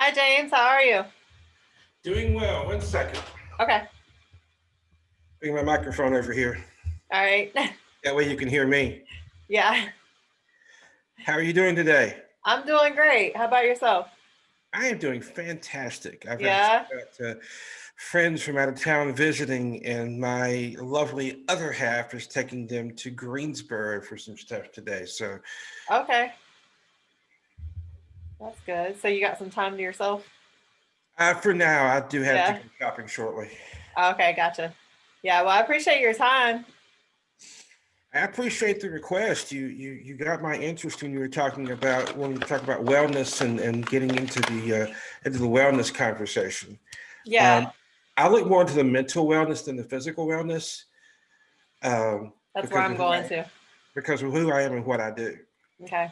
Hi, James. How are you? Doing well. 1 second. Okay. Bring my microphone over here. All right. That way you can hear me. Yeah. How are you doing today? I'm doing great. How about yourself? I am doing fantastic. I've actually Yeah. got friends from out of town visiting, and my lovely other half is taking them to Greensboro for some stuff today. So, Okay. That's good. So you got some time to yourself? for now, I do have to Yeah. go shopping shortly. Okay. Gotcha. Yeah. Well, I appreciate your time. I appreciate the request. You got my interest when you were talking about when we talk about wellness and getting into the wellness conversation. Yeah. Um, I look more into the mental wellness than the physical wellness, That's where because I'm going to. of who I am and what I do. Okay.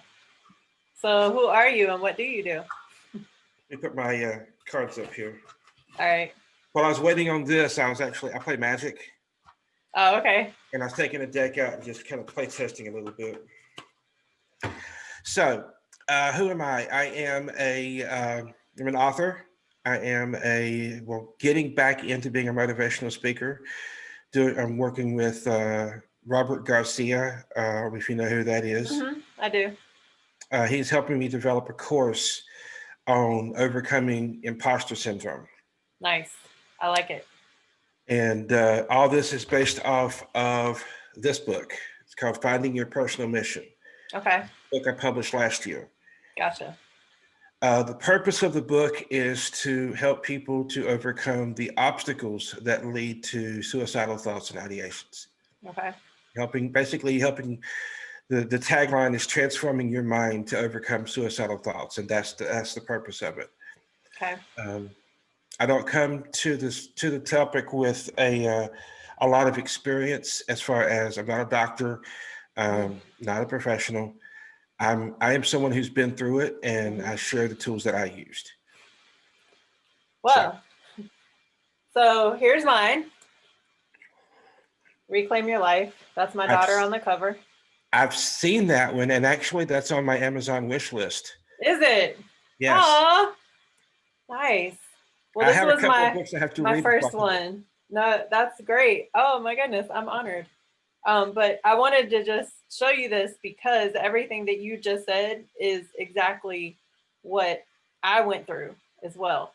So who are you and what do you do? Let me put my cards up here. All right. While I was waiting on this, I play Magic, Oh, okay. and I was taking a deck out and just kind of play testing a little bit. So, who am I? I'm an author. I am getting back into being a motivational speaker. I'm working with Robert Garcia, if you know who that is. I do. He's helping me develop a course on overcoming imposter syndrome. Nice. I like it. And all this is based off of this book. It's called Finding Your Personal Mission, Okay. book I published last year. Gotcha. The purpose of the book is to help people to overcome the obstacles that lead to suicidal thoughts and ideations. Okay. Helping the tagline is transforming your mind to overcome suicidal thoughts, and that's the purpose of it. Okay. Um, I don't come to the topic with a lot of experience as far as I'm not a doctor, not a professional. I am someone who's been through it, and I share the tools that I used. So Well, so here's mine. Reclaim Your Life. That's my I've daughter on the cover. I've seen that one, and actually, that's on my Amazon wish list. Is it? Yes, Aw, nice. Well, I this have a was couple of my books I have to my read before first I can do it. one. No, that's great. Oh my goodness, I'm honored. But I wanted to just show you this because everything that you just said is exactly what I went through as well.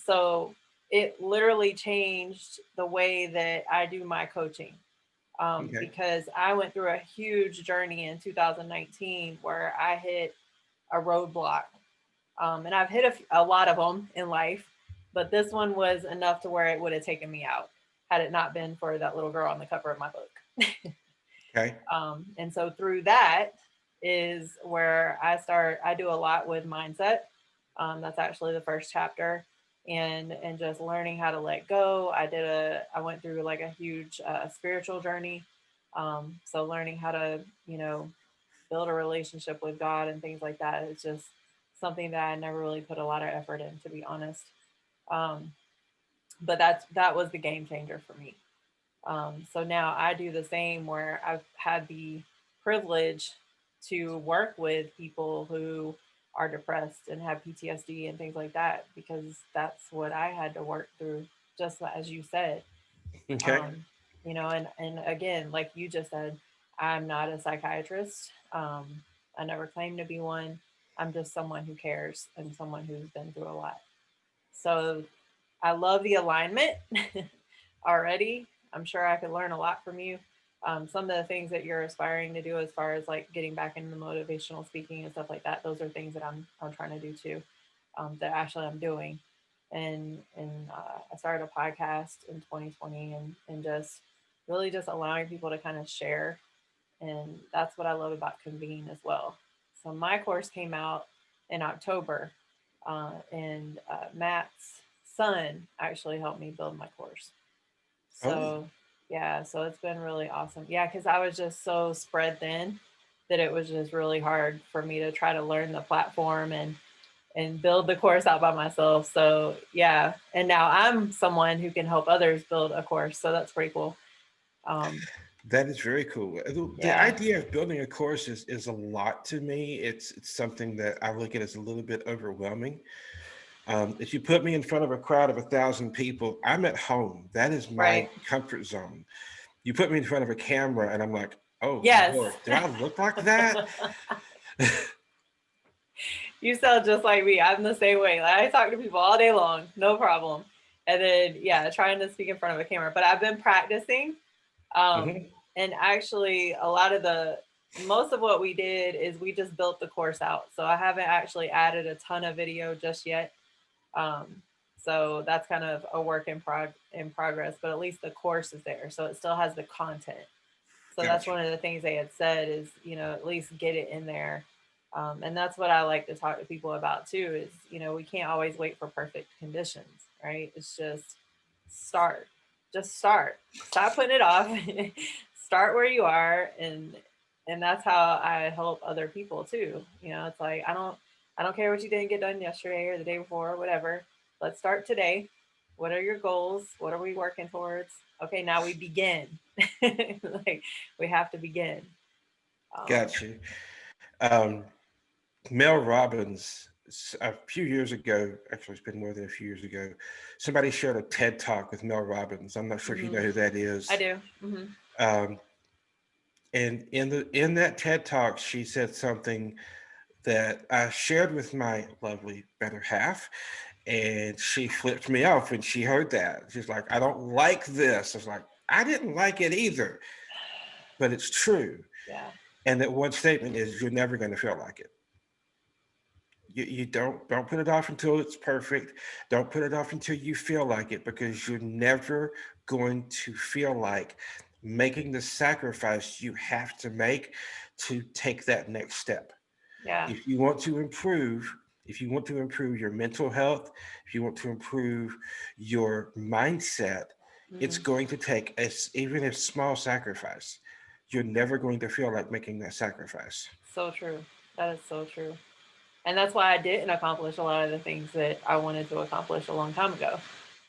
So it literally changed the way that I do my coaching, Okay. because I went through a huge journey in 2019 where I hit a roadblock. And I've hit a lot of them in life, but this one was enough to where it would have taken me out had it not been for that little girl on the cover of my book. Okay. And so through that is where I do a lot with mindset. That's actually the first chapter, and just learning how to let go. I went through like a huge spiritual journey. So learning how to, build a relationship with God and things like that is just something that I never really put a lot of effort in, to be honest. Um, but that was the game changer for me. So now I do the same where I've had the privilege to work with people who are depressed and have PTSD and things like that, because that's what I had to work through, just as you said. Okay. Um, and again, like you just said, I'm not a psychiatrist. I never claimed to be one. I'm just someone who cares and someone who's been through a lot. So I love the alignment already. I'm sure I could learn a lot from you. Some of the things that you're aspiring to do, as far as like getting back into motivational speaking and stuff like that, those are things that I'm trying to do too. That actually I'm doing, and I started a podcast in 2020, and just really just allowing people to kind of share, and that's what I love about Convene as well. So my course came out in October, and Matt's son actually helped me build my course. Oh, So yeah, so it's been really awesome. Yeah, because I was just so spread thin that it was just really hard for me to try to learn the platform and build the course out by myself. So yeah, and now I'm someone who can help others build a course. So that's pretty cool. Um, that is very cool. The yeah. idea of building a course is a lot to me. It's something that I look at as a little bit overwhelming. If you put me in front of a crowd of 1,000 people, I'm at home. That is my Right. comfort zone. You put me in front of a camera and I'm like, oh Yes. Lord, do I look like that? You sound just like me. I'm the same way. Like, I talk to people all day long, no problem. And then, yeah, trying to speak in front of a camera. But I've been practicing. Um, Hmm. and actually, a lot of most of what we did is we just built the course out. So I haven't actually added a ton of video just yet. Um, so that's kind of a work in progress, but at least the course is there. So it still has the content. So that's Gotcha. one of the things they had said is, at least get it in there. And that's what I like to talk to people about too is, we can't always wait for perfect conditions, right? It's just start, just start, stop putting it off, start where you are. And that's how I help other people too. It's like, I don't care what you didn't get done yesterday or the day before or whatever. Let's start today. What are your goals? What are we working towards? Okay, now we begin. Like we have to begin. Um, Gotcha. Um, Mel Robbins, a few years ago, actually, it's been more than a few years ago, somebody shared a TED talk with Mel Robbins. I'm not sure if you know mhm. who that I is. do. Hmm. Um, and in that TED talk, she said something that I shared with my lovely better half, and she flipped me off when she heard that. She's like, "I don't like this." I was like, "I didn't like it either," but it's true. Yeah. And that one statement is, "You're never going to feel like it." You don't put it off until it's perfect. Don't put it off until you feel like it, because you're never going to feel like making the sacrifice you have to make to take that next step. Yeah. If you want to improve, if you want to improve your mental health, if you want to improve your mindset, it's Hmm. going to take even a small sacrifice. You're never going to feel like making that sacrifice. So true. That is so true. And that's why I didn't accomplish a lot of the things that I wanted to accomplish a long time ago.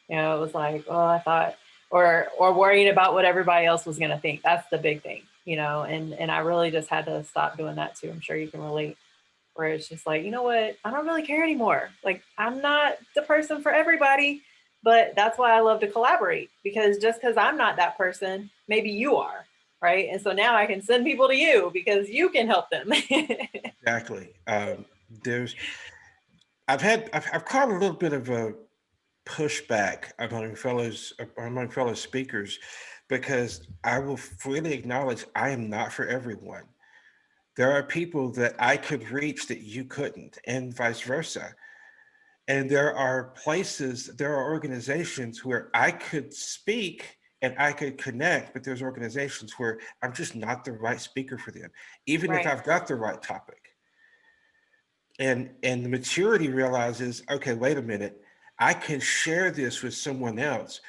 It was like, oh, I thought, or worrying about what everybody else was going to think. That's the big thing, and I really just had to stop doing that too. I'm sure you can relate. Where it's just like, you know what, I don't really care anymore. Like, I'm not the person for everybody, but that's why I love to collaborate, because just because I'm not that person, maybe you are, right? And so now I can send people to you because you can help them. Exactly. There's I've caught a little bit of a pushback among fellow speakers, because I will freely acknowledge I am not for everyone. There are people that I could reach that you couldn't, and vice versa. And there are organizations where I could speak and I could connect, but there's organizations where I'm just not the right speaker for them, even if Right. I've got the right topic. And the maturity realizes, okay, wait a minute, I can share this with someone else,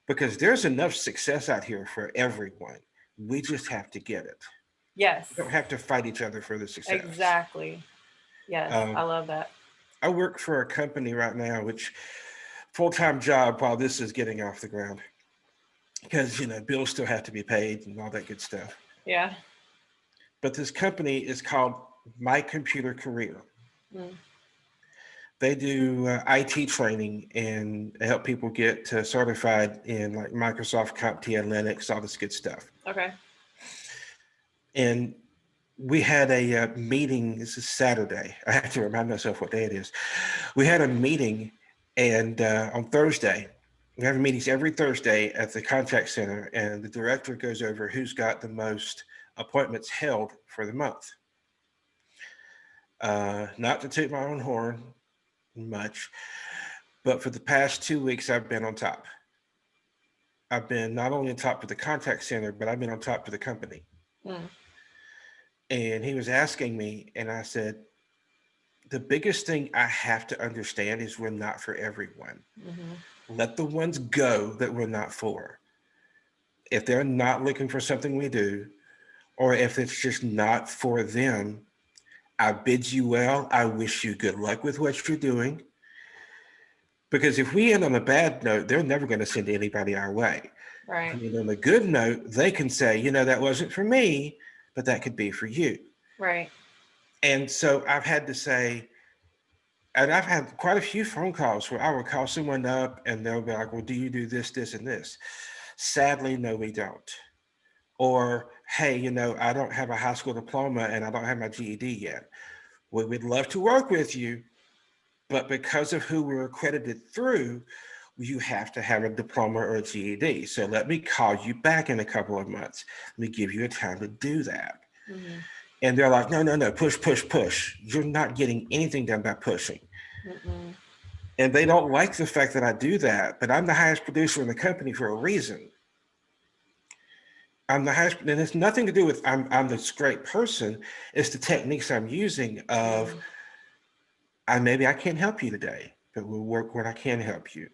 because there's enough success out here for everyone. We just have to get it. Yes, We don't have to fight each other for the success. exactly. Yes, I um, love that. I work for a company right now, which full-time job while this is getting off the ground, because bills still have to be paid and all that good stuff. Yeah. But this company is called My Computer Career. Mm. They do IT training and help people get certified in like Microsoft CompTIA, Linux, all this good stuff. Okay. And we had a meeting. This is Saturday. I have to remind myself what day it is. We had a meeting, and on Thursday, we have meetings every Thursday at the contact center, and the director goes over who's got the most appointments held for the month. Not to toot my own horn much, but for the past 2 weeks, I've been on top. I've been not only on top for the contact center, but I've been on top for the company. Mm. And he was asking me, and I said, the biggest thing I have to understand is we're not for everyone. Hmm. Let the ones go that we're not for. If they're not looking for something we do, or if it's just not for them, I bid you well. I wish you good luck with what you're doing. Because if we end on a bad note, they're never going to send anybody our way. Right. And then on a good note, they can say, that wasn't for me, but that could be for you. Right. And so I've had to say, and I've had quite a few phone calls where I would call someone up and they'll be like, well, do you do this, this, and this? Sadly, no, we don't. Or, hey, I don't have a high school diploma and I don't have my GED yet. We would love to work with you, but because of who we're accredited through, you have to have a diploma or a GED. So let me call you back in a couple of months. Let me give you a time to do that. Mm-hmm. And they're like, no, no, no, push, push, push. You're not getting anything done by pushing. Mm-mm. And they don't like the fact that I do that, but I'm the highest producer in the company for a reason. I'm the highest, and it's nothing to do with I'm this great person. It's the techniques I'm using of Mm-hmm. maybe I can't help you today, but we'll work when I can help you.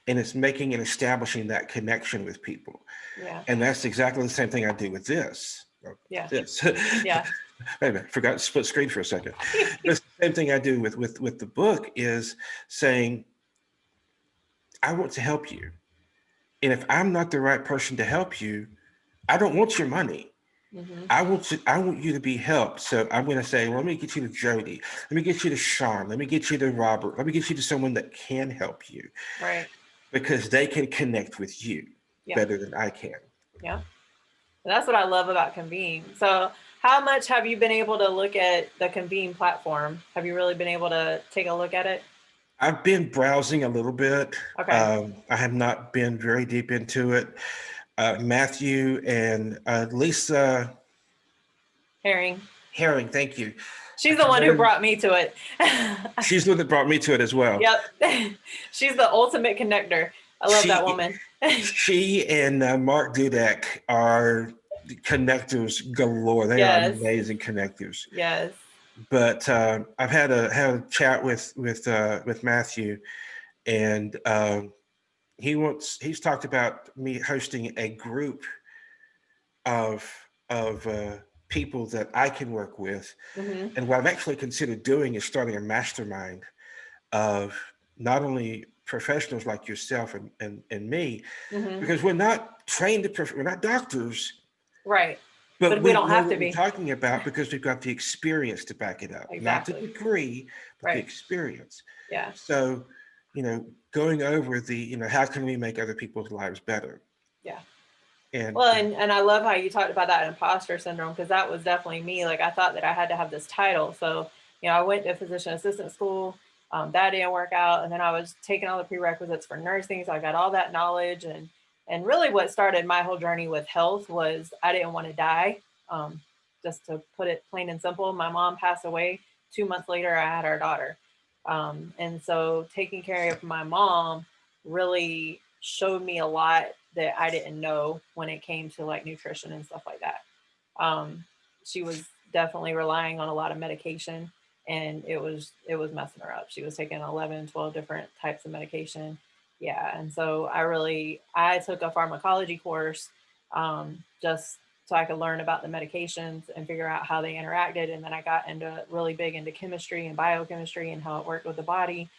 And it's making and establishing that connection with people. Yeah. And that's exactly the same thing I do with this. Yeah. This. Yeah. Wait a minute, forgot to split screen for a second. It's the same thing I do with the book is saying, I want to help you. And if I'm not the right person to help you, I don't want your money. Mm-hmm. I want you to be helped. So I'm going to say, well, let me get you to Jody. Let me get you to Sean. Let me get you to Robert. Let me get you to someone that can help you Right. because they can connect with you Yeah. better than I can. Yeah. And that's what I love about Convene. So how much have you been able to look at the Convene platform? Have you really been able to take a look at it? I've been browsing a little bit. Okay. I have not been very deep into it. Matthew and Lisa Herring. Herring, thank you. She's the one who brought me to it. She's the one that brought me to it as well. Yep. She's the ultimate connector. I love that woman. She and Mark Dudek are connectors galore. They are Yes. amazing connectors. Yes. But I've had a chat with Matthew, and he's talked about me hosting a group of people that I can work with. Mm-hmm. And what I've actually considered doing is starting a mastermind of not only professionals like yourself and me, Mm-hmm. because we're not trained we're not doctors, Right. but But we we don't know have to what we're be. talking about because we've got the experience to back it up, not the Exactly. degree, but the Right. experience. Yeah. So, going over how can we make other people's lives better? Yeah. And Well, and I love how you talked about that imposter syndrome, because that was definitely me. Like, I thought that I had to have this title. So, I went to physician assistant school. That didn't work out. And then I was taking all the prerequisites for nursing. So I got all that knowledge. And really what started my whole journey with health was I didn't want to die. Just to put it plain and simple, my mom passed away. 2 months later, I had our daughter. And so taking care of my mom really showed me a lot that I didn't know when it came to like nutrition and stuff like that. She was definitely relying on a lot of medication, and it was messing her up. She was taking 11, 12 different types of medication. Yeah. And so I took a pharmacology course, just so I could learn about the medications and figure out how they interacted. And then I got really big into chemistry and biochemistry and how it worked with the body.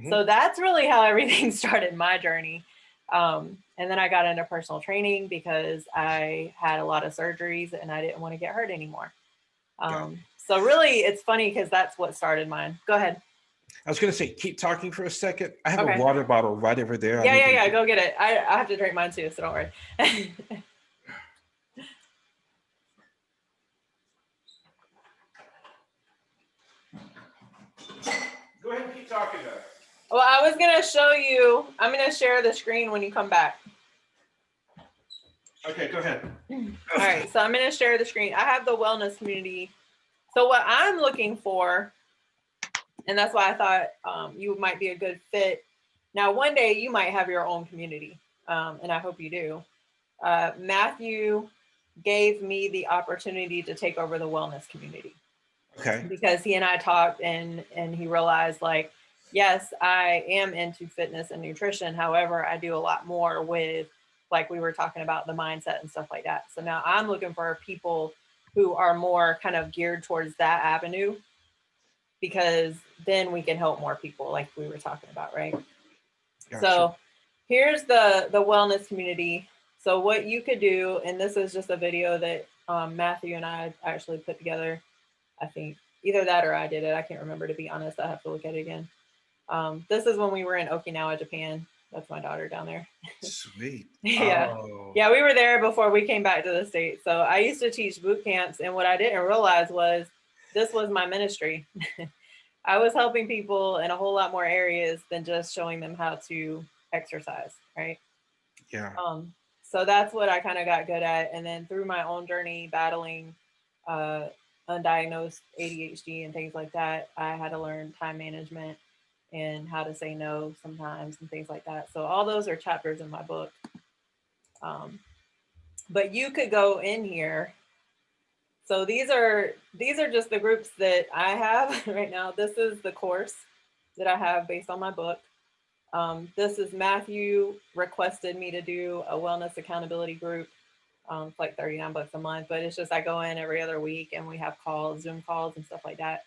So that's really how everything started my journey. And then I got into personal training because I had a lot of surgeries and I didn't want to get hurt anymore. So really, it's funny because that's what started mine. Go ahead. I was going to say, keep talking for a second. I have a Okay. water bottle right over there. Yeah. Go get it. I have to drink mine too, so don't worry. Go ahead and keep talking though. Well, I was going to show you. I'm going to share the screen when you come back. Okay, go ahead. All right, so I'm going to share the screen. I have the wellness community. So what I'm looking for, and that's why I thought you might be a good fit. Now, one day you might have your own community, and I hope you do. Matthew gave me the opportunity to take over the wellness community. Okay. Because he and I talked, and he realized, like, yes, I am into fitness and nutrition. However, I do a lot more with, like we were talking about, the mindset and stuff like that. So now I'm looking for people who are more kind of geared towards that avenue, because then we can help more people, like we were talking about, right? Gotcha. So here's the wellness community. So what you could do, and this is just a video that Matthew and I actually put together. I think either that or I did it. I can't remember, to be honest. I have to look at it again. This is when we were in Okinawa, Japan. That's my daughter down there. Sweet. Yeah. Oh, Yeah, we were there before we came back to the States. So I used to teach boot camps, and what I didn't realize was this was my ministry. I was helping people in a whole lot more areas than just showing them how to exercise, right? yeah. Um, so that's what I kind of got good at. And then through my own journey battling uh, undiagnosed ADHD and things like that, I had to learn time management and how to say no sometimes and things like that. So all those are chapters in my book. Um, but you could go in here. So these are just the groups that I have right now. This is the course that I have based on my book. This is Matthew requested me to do a wellness accountability group. It's like $39 a month, but it's just I go in every other week and we have calls, Zoom calls, and stuff like that.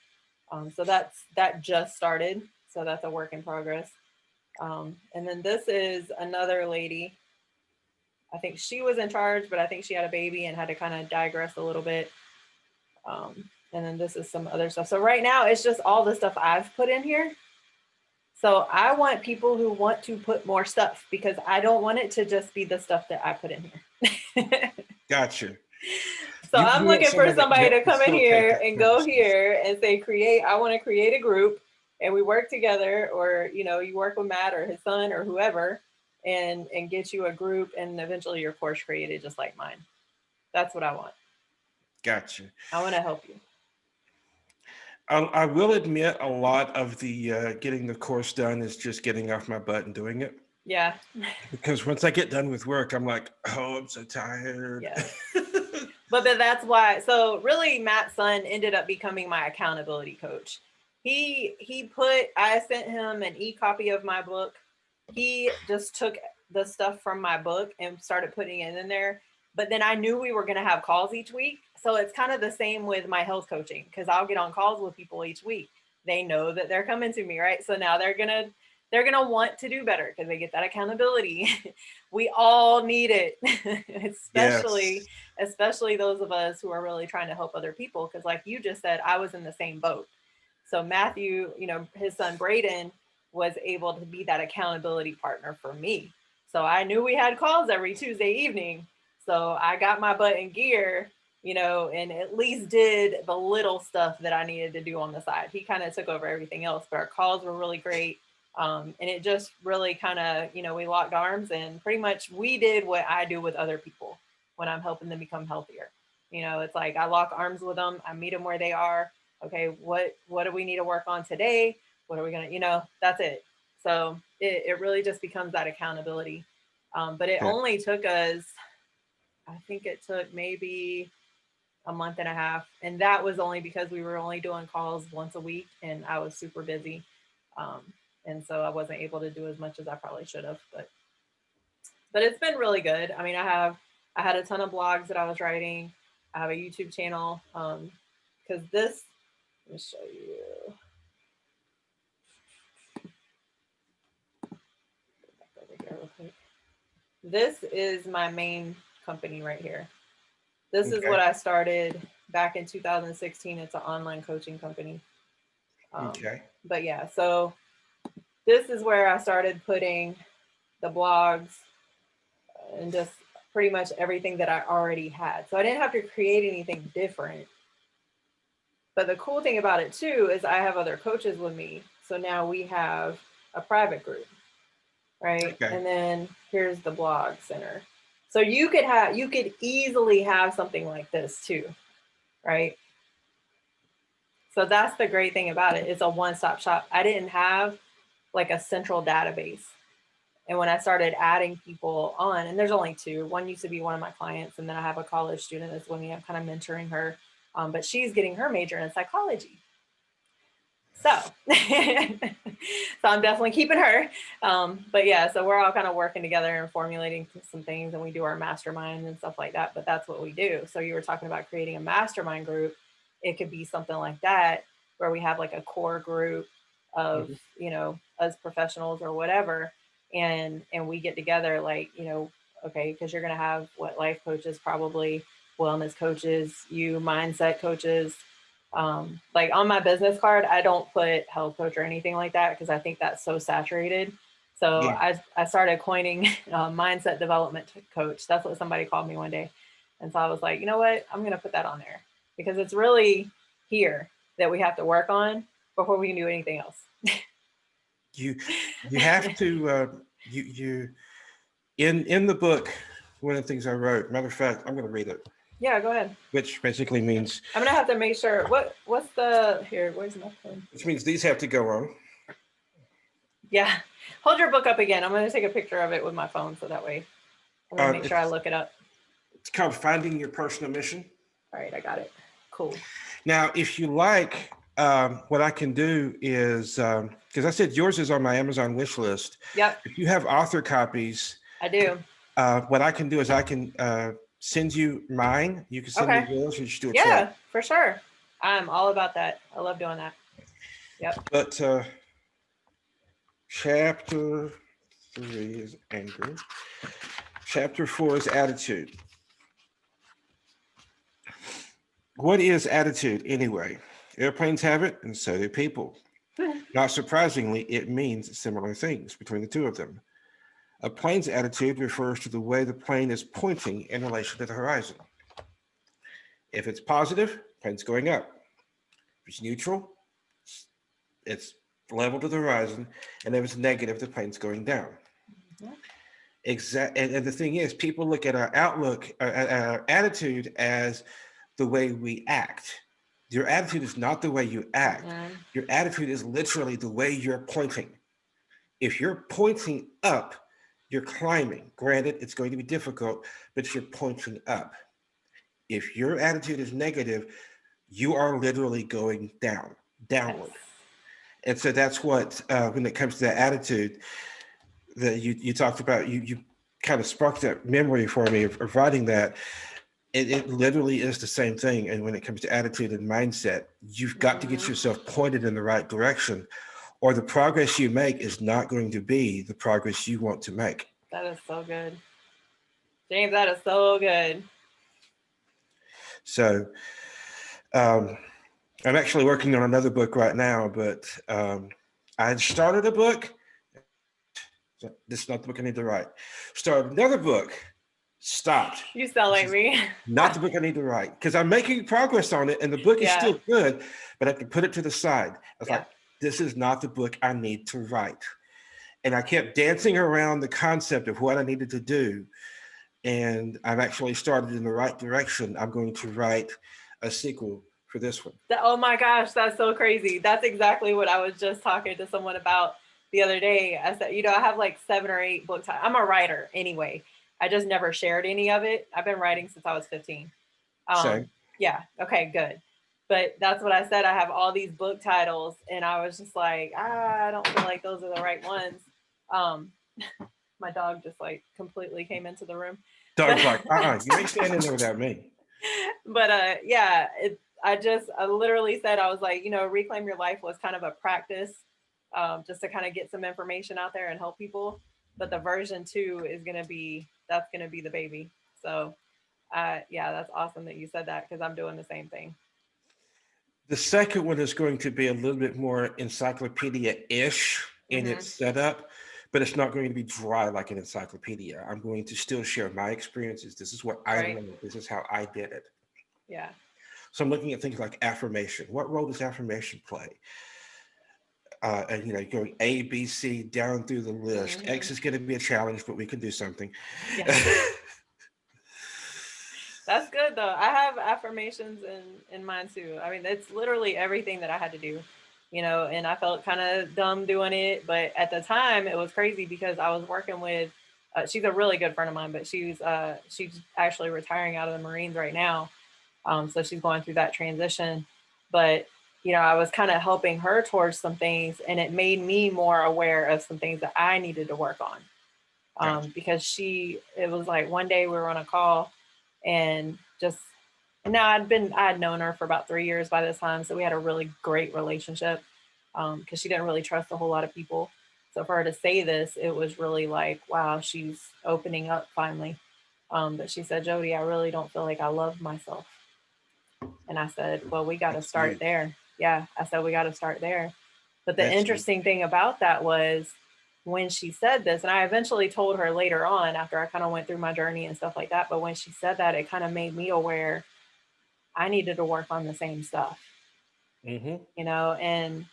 So that just started. So that's a work in progress. And then this is another lady. I think she was in charge, but I think she had a baby and had to kind of digress a little bit. And then this is some other stuff. So right now it's just all the stuff I've put in here. So I want people who want to put more stuff because I don't want it to just be the stuff that I put in here. Gotcha. So I'm You want looking for someone that can somebody help to come in facilitate here that and go conversation. here and say, create, I want to create a group and we work together, or, you work with Matt or his son or whoever and get you a group and eventually your course created just like mine. That's what I want. Gotcha. I want to help you. I will admit a lot of the getting the course done is just getting off my butt and doing it. Yeah. Because once I get done with work, I'm like, oh, I'm so tired. Yes. But that's why. So really, Matt's son ended up becoming my accountability coach. I sent him an e-copy of my book. He just took the stuff from my book and started putting it in there. But then I knew we were going to have calls each week. So it's kind of the same with my health coaching because I'll get on calls with people each week. They know that they're coming to me, right? So now they're gonna want to do better because they get that accountability. We all need it, especially Yes. especially those of us who are really trying to help other people. Because, like you just said, I was in the same boat. So Matthew, his son Braden was able to be that accountability partner for me. So I knew we had calls every Tuesday evening. So I got my butt in gear, and at least did the little stuff that I needed to do on the side. He kind of took over everything else, but our calls were really great. And it just really kind of, we locked arms and pretty much we did what I do with other people when I'm helping them become healthier. It's like I lock arms with them, I meet them where they are. Okay, what do we need to work on today? What are we gonna, that's it. So it really just becomes that accountability. But it Okay. only took us, I think it took maybe a month and a half, and that was only because we were only doing calls once a week, and I was super busy, um, and so I wasn't able to do as much as I probably should have. But it's been really good. I mean, I had a ton of blogs that I was writing. I have a YouTube channel because this. Let me show you. Back over here real quick. This is my main company right here. This is Okay. what I started back in 2016. It's an online coaching company. Okay. But yeah, so this is where I started putting the blogs and just pretty much everything that I already had. So I didn't have to create anything different. But the cool thing about it too is I have other coaches with me. So now we have a private group, right? Okay. And then here's the blog center. So you could easily have something like this too, right? So that's the great thing about it. It's a one-stop shop. I didn't have like a central database. And when I started adding people on, and there's only two, one used to be one of my clients, and then I have a college student that's with me. I'm kind of mentoring her, but she's getting her major in psychology. So, so I'm definitely keeping her. But yeah, so we're all kind of working together and formulating some things, and we do our mastermind and stuff like that. But that's what we do. So you were talking about creating a mastermind group. It could be something like that, where we have like a core group of, Mhm. us professionals or whatever, and we get together, like, okay, because you're gonna have what life coaches, probably wellness coaches, you mindset coaches, Like on my business card, I don't put health coach or anything like that because I think that's so saturated. So Yeah. I started coining mindset development coach. That's what somebody called me one day. And so I was like, you know what? I'm going to put that on there because it's really here that we have to work on before we can do anything else. You you have to you in the book, one of the things I wrote, matter of fact, I'm going to read it, Yeah, go ahead. which basically means I'm going to have to make sure. What's the, here, where's my phone? which means these have to go on. Yeah. Hold your book up again. I'm going to take a picture of it with my phone so that way I'm going to make sure I It's look it up. called Finding Your Personal Mission. All right, I got it. Cool. Now, if you like, what I can do is, because I said yours is on my Amazon wish list. Yep, If you have author copies, I do. what I can do is I can send you mine. You can send me Okay. yours and just do a trade. Yeah, for sure. I'm all about that. I love doing that. Yep. But chapter 3 is anger. Chapter 4 is attitude. What is attitude anyway? Airplanes have it, and so do people. Not surprisingly, it means similar things between the two of them. A plane's attitude refers to the way the plane is pointing in relation to the horizon. If it's positive, plane's going up. If it's neutral, it's level to the horizon. And if it's negative, the plane's going down. Mhm. And the thing is, people look at our outlook, at our attitude as the way we act. Your attitude is not the way you act. Mhm. Your attitude is literally the way you're pointing. If you're pointing up, you're climbing. Granted, it's going to be difficult, but you're pointing up. If your attitude is negative, you are literally going down, Yes. downward. And so that's what, when it comes to that attitude that you talked about, you kind of sparked that memory for me of writing that. It literally is the same thing. And when it comes to attitude and mindset, you've got to get Mhm. yourself pointed in the right direction, or the progress you make is not going to be the progress you want to make. That is so good. James, that is so good. So um, I'm actually working on another book right now, but I started a book. So this is not the book I need to write. Started another book, stopped. You sound This like is me. not the book I need to write because I'm making progress on it and the book is Yeah. still good, but I have to put it to the side. I was Yeah. like, this is not the book I need to write. And I kept dancing around the concept of what I needed to do. And I've actually started in the right direction. I'm going to write a sequel for this one. Oh my gosh, that's so crazy. That's exactly what I was just talking to someone about the other day. I said, I have like 7 or 8 books. I'm a writer anyway. I just never shared any of it. I've been writing since I was 15. So Yeah, okay, good. But that's what I said. I have all these book titles, and I was just like, I don't feel like those are the right ones. Um, my dog just like completely came into the room, but dog's like, you ain't standing there without me. but yeah, I literally said I was like, reclaim your life was kind of a practice, just to kind of get some information out there and help people. But the version 2 is that's gonna be the baby. So yeah, that's awesome that you said that because I'm doing the same thing. The second one is going to be a little bit more encyclopedia-ish in Hmm. its setup, but it's not going to be dry like an encyclopedia. I'm going to still share my experiences. This is what I Right? learned. This is how I did it. Yeah. So I'm looking at things like affirmation. What role does affirmation play? And going A, B, C down through the list. Hmm. X is going to be a challenge, but we can do something. Yeah. That's good though. I have affirmations in mine too. I mean, it's literally everything that I had to do, and I felt kind of dumb doing it, but at the time it was crazy because I was working with she's a really good friend of mine, but she's actually retiring out of the Marines right now. So she's going through that transition, but I was kind of helping her towards some things, and it made me more aware of some things that I needed to work on. Gotcha. Because it was like one day we were on a call and just, now I had known her for about 3 years by this time. So we had a really great relationship, because she didn't really trust a whole lot of people. So for her to say this, it was really like, wow, she's opening up finally. But she said, Jody, I really don't feel like I love myself. And I said, well, we got to That's start huge. there. Yeah. I said, we got to start there. But the That's huge. interesting thing about that was when she said this, and I eventually told her later on after I kind of went through my journey and stuff like that. But when she said that, it kind of made me aware I needed to work on the same stuff, Mm-hmm. you know? And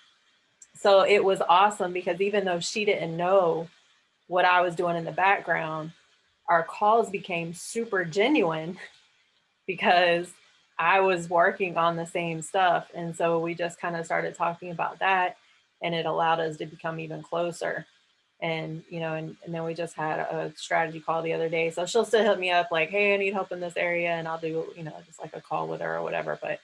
so it was awesome because even though she didn't know what I was doing in the background, our calls became super genuine because I was working on the same stuff. And so we just kind of started talking about that, and it allowed us to become even closer. And, you know, and then we just had a strategy call the other day. So she'll still hit me up like, hey, I need help in this area. And I'll do, you know, just like a call with her or whatever. But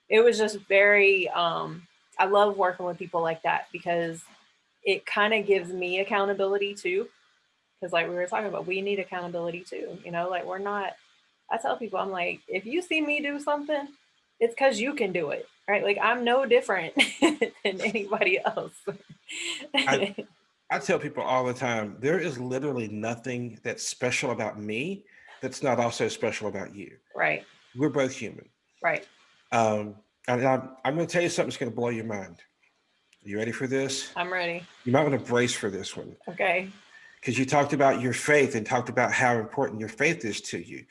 it was just very, I love working with people like that because it kind of gives me accountability too. Because, like we were talking about, we need accountability too. You know, like we're not, I tell people, I'm like, if you see me do something, it's because you can do it, right? Like I'm no different than anybody else. I, I tell people all the time, there is literally nothing that's special about me that's not also special about you. Right, We're both human. right. Um, and I'm going to tell you something that's going to blow your mind. You ready for this? I'm ready. You might want to brace for this one Okay. because you talked about your faith and talked about how important your faith is to you.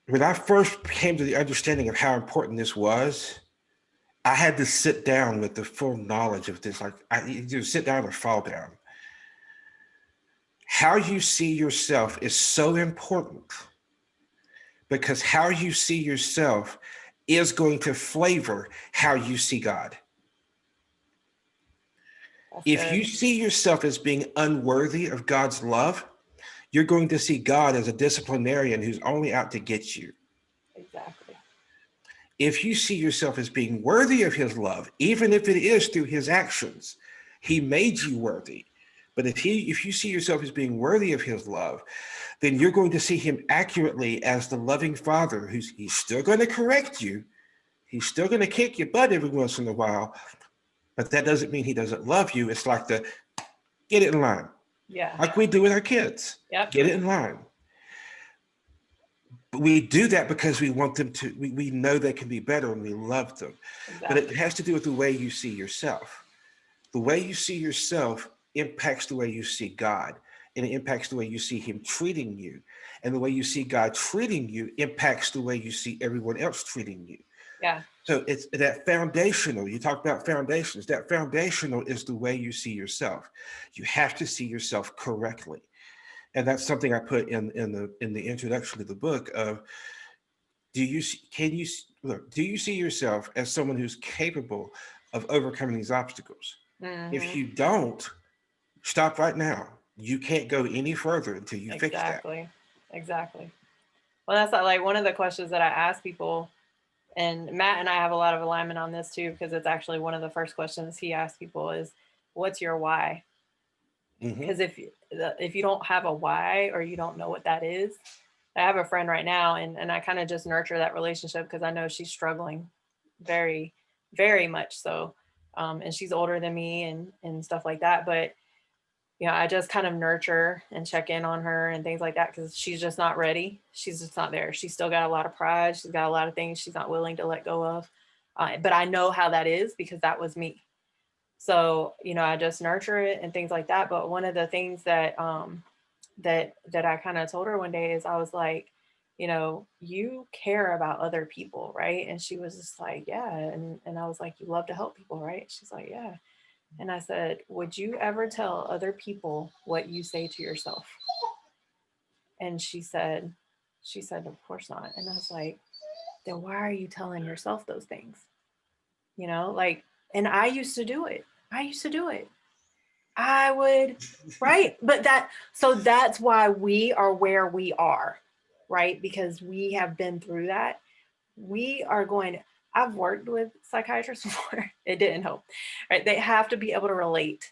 When I first came to the understanding of how important this was, I had to sit down with the full knowledge of this. Like I either sit down or fall down. How you see yourself is so important because how you see yourself is going to flavor how you see God. That's If good. you see yourself as being unworthy of God's love, you're going to see God as a disciplinarian who's only out to get you. Exactly. If you see yourself as being worthy of his love, even if it is through his actions, he made you worthy. But if you see yourself as being worthy of his love, then you're going to see him accurately as the loving father he's still going to correct you. He's still going to kick your butt every once in a while, but that doesn't mean he doesn't love you. It's like the get it in line, Yeah. like we do with our kids. Yep. Get it in line. But we do that because we want them to, we know they can be better and we love them. But it Exactly. has to do with the way you see yourself. The way you see yourself impacts the way you see God, and it impacts the way you see him treating you. And the way you see God treating you impacts the way you see everyone else treating you. Yeah. So it's that foundational. You talk about foundations. That foundational is the way you see yourself. You have to see yourself correctly, and that's something I put in the introduction to the book. Of can you look? Do you see yourself as someone who's capable of overcoming these obstacles? If Mm-hmm. you don't, stop right now. You can't go any further until you fix that. Exactly. Exactly. Well, that's like one of the questions that I ask people, and Matt and I have a lot of alignment on this too, because it's actually one of the first questions he asks people is, "What's your why?" Hmm. Because if you don't have a why or you don't know what that is, I have a friend right now, and I kind of just nurture that relationship because I know she's struggling very, very much so. And she's older than me and stuff like that. But, you know, I just kind of nurture and check in on her and things like that because she's just not ready. She's just not there. She's still got a lot of pride. She's got a lot of things she's not willing to let go of. But I know how that is because that was me. So, you know, I just nurture it and things like that. But one of the things that I kind of told her one day is I was like, you know, you care about other people, right? And she was just like, yeah. And I was like, you love to help people, right? She's like, yeah. And I said, would you ever tell other people what you say to yourself? And she said, of course not. And I was like, then why are you telling yourself those things? You know, like, and I used to do it. I used to do it. I would, right? But so that's why we are where we are, right? Because we have been through that. We are going, I've worked with psychiatrists before. It didn't help, right? They have to be able to relate.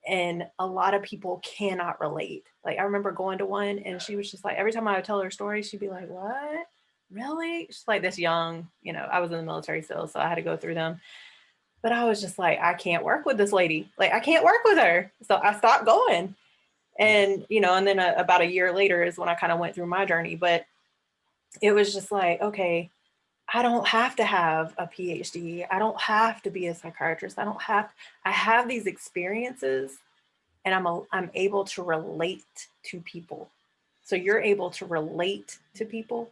And a lot of people cannot relate. Like I remember going to one and she was just like, every time I would tell her story, she'd be like, what? Really? She's like this young, you know, I was in the military still, so I had to go through them. But I was just like, I can't work with this lady. Like, I can't work with her. So I stopped going. And, you know, and then about a year later is when I kind of went through my journey. But it was just like, okay, I don't have to have a PhD. I don't have to be a psychiatrist. I have these experiences and I'm able to relate to people. So you're able to relate to people.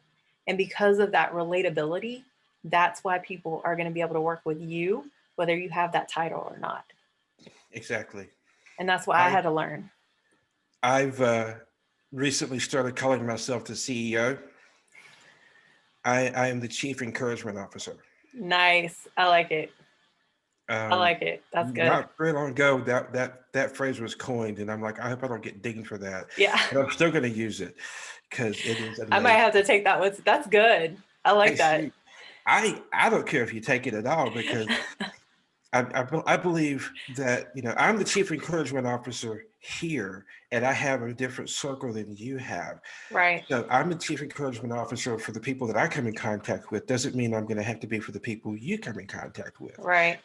And because of that relatability, that's why people are going to be able to work with you, whether you have that title or not. Exactly. And that's what I I had to learn. I've recently started calling myself the CEO. I am the Chief Encouragement Officer. Nice. I like it. I Um, like it. That's good. Not very long ago, that phrase was coined, and I'm like, I hope I don't get dinged for that, Yeah. but I'm still going to use it because it is I might amazing. have to take that one. That's good. I Hey, like that. see, I don't care if you take it at all because I believe that I'm the chief encouragement officer here, and I have a different circle than you have. Right. So I'm the chief encouragement officer for the people that I come in contact with. Doesn't mean I'm going to have to be for the people you come in contact with. Right.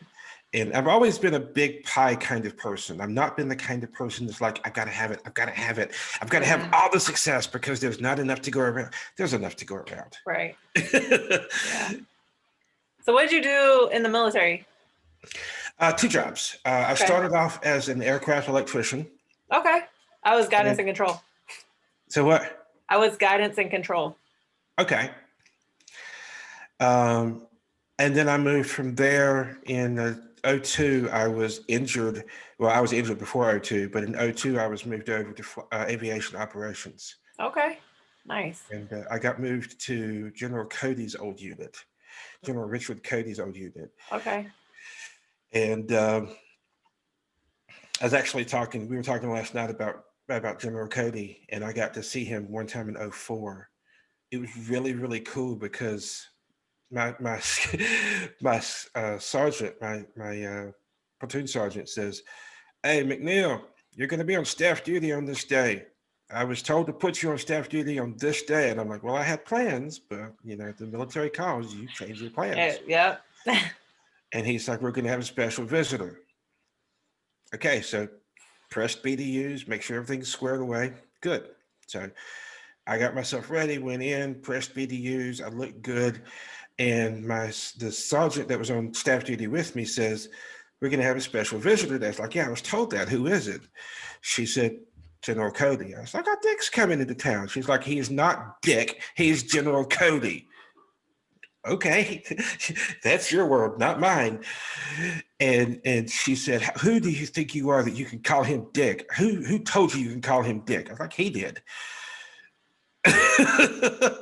And I've always been a big pie kind of person. I've not been the kind of person that's like, I've got to have it. I've got to have it. I've got to have Mm-hmm. all the success because there's not enough to go around. There's enough to go around. Right. Yeah. So what did you do in the military? Two jobs. I Okay. started off as an aircraft electrician. Okay. I was guidance And and control. so what? I was guidance and control. Okay. Um, and then I moved from there in '02. I was injured. Well, I was injured before '02, but in '02 I was moved over to aviation operations. Okay. Nice. And I got moved to General Cody's old unit, General Richard Cody's old unit. Okay. And we were talking last night about General Cody, and I got to see him one time in '04. It was really, really cool because my my sergeant, my platoon sergeant says, "Hey, McNeil, you're going to be on staff duty on this day. I was told to put you on staff duty on this day." And I'm like, "Well, I had plans, but the military calls, you change your plans." Yep. And he's like, "We're going to have a special visitor." Okay, so press B to use, make sure everything's squared away. Good. So I got myself ready, went in, pressed B to use. I looked good. And the sergeant that was on staff duty with me says, "We're going to have a special visitor." That's like, "Yeah, I was told that. Who is it?" She said, "General Cody." I was like, "Oh, Dick's coming into town." She's like, "He is not Dick. He's General Cody." Okay, that's your word, not mine. And she said, "Who do you think you are that you can call him Dick? Who told you can call him Dick?" I was like, "He did." That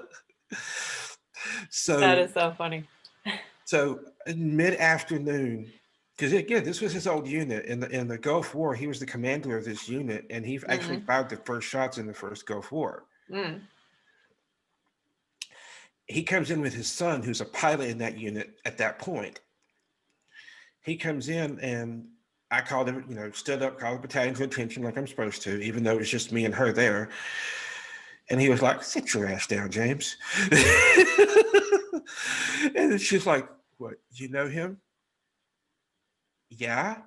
so is so funny. so in mid-afternoon, because again, this was his old unit in the Gulf War. He was the commander of this unit, and he actually Mm. fired the first shots in the first Gulf War. Mm. He comes in with his son, who's a pilot in that unit at that point. He comes in, and I called him, stood up, called the battalion to attention like I'm supposed to, even though it was just me and her there. And he was like, "Sit your ass down, James." And then she's like, "What, you know him?" "Yeah."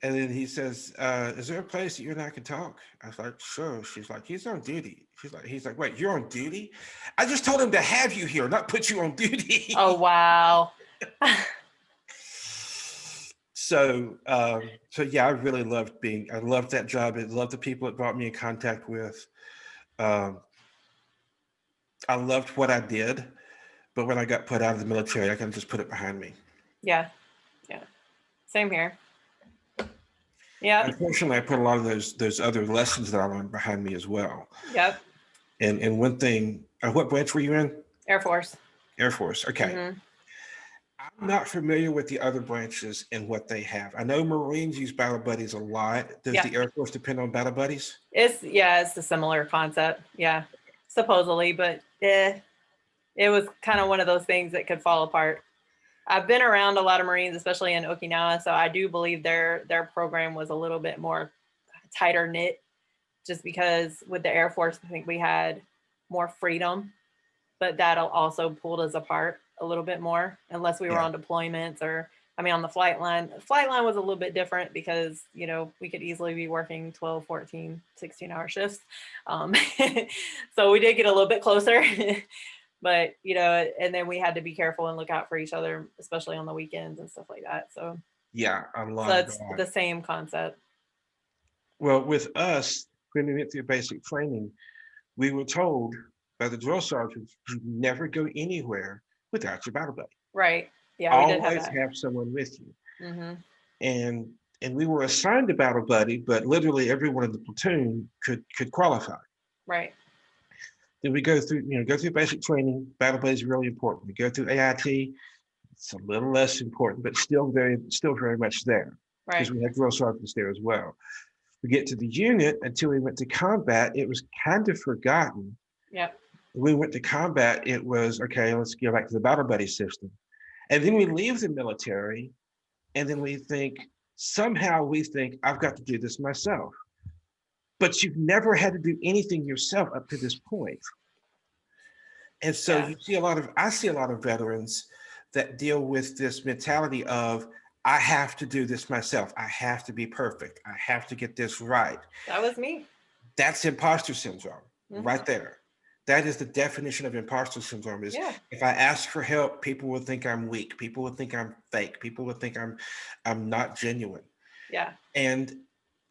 And then he says, "Is there a place that you and I can talk?" I was like, "Sure." She's like, "He's on duty." He's like, "Wait, you're on duty?" "I just told him to have you here, not put you on duty." Oh wow. So yeah, I loved that job. I loved the people it brought me in contact with. Um, I loved what I did, but when I got put out of the military, I kind of just put it behind me. Yeah. Yeah. Same here. Yep. Unfortunately, I put a lot of those other lessons that I learned behind me as well. Yep. And one thing, what branch were you in? Air Force. Air Force. Okay. Mm-hmm. I'm not familiar with the other branches and what they have. I know Marines use battle buddies a lot. Does Yeah. the Air Force depend on battle buddies? It's a similar concept. Yeah. Supposedly, but it was kind of one of those things that could fall apart. I've been around a lot of Marines, especially in Okinawa, so I do believe their program was a little bit more tighter knit, just because with the Air Force, I think we had more freedom, but that also pulled us apart a little bit more, unless we were Yeah. on deployments or I mean, on the flight line was a little bit different because, you know, we could easily be working 12, 14, 16-hour shifts. Um, so we did get a little bit closer, but, you know, and then we had to be careful and look out for each other, especially on the weekends and stuff like that. Yeah, a So lot of it's that. the same concept. Well, with us, when we went through basic training, we were told by the drill sergeants, you never go anywhere without your battle buddy. Right. Yeah, we did have Always that. have someone with you. Mm-hmm. And we were assigned a battle buddy, but literally everyone in the platoon could qualify. Right. Then we go through basic training. Battle buddy is really important. We go through AIT. It's a little less important, but still very much there because Right. we had drill sergeants there as well. We get to the unit until we went to combat. It was kind of forgotten. Yep. When we went to combat, it was okay. Let's go back to the battle buddy system, and then we leave the military, and then we think I've got to do this myself. But you've never had to do anything yourself up to this point. And so Yeah. I see a lot of veterans that deal with this mentality of, I have to do this myself. I have to be perfect. I have to get this right. That was me. That's imposter syndrome right Mm-hmm. there. That is the definition of imposter syndrome is Yeah. if I ask for help, people will think I'm weak. People will think I'm fake. People will think I'm not genuine. Yeah. And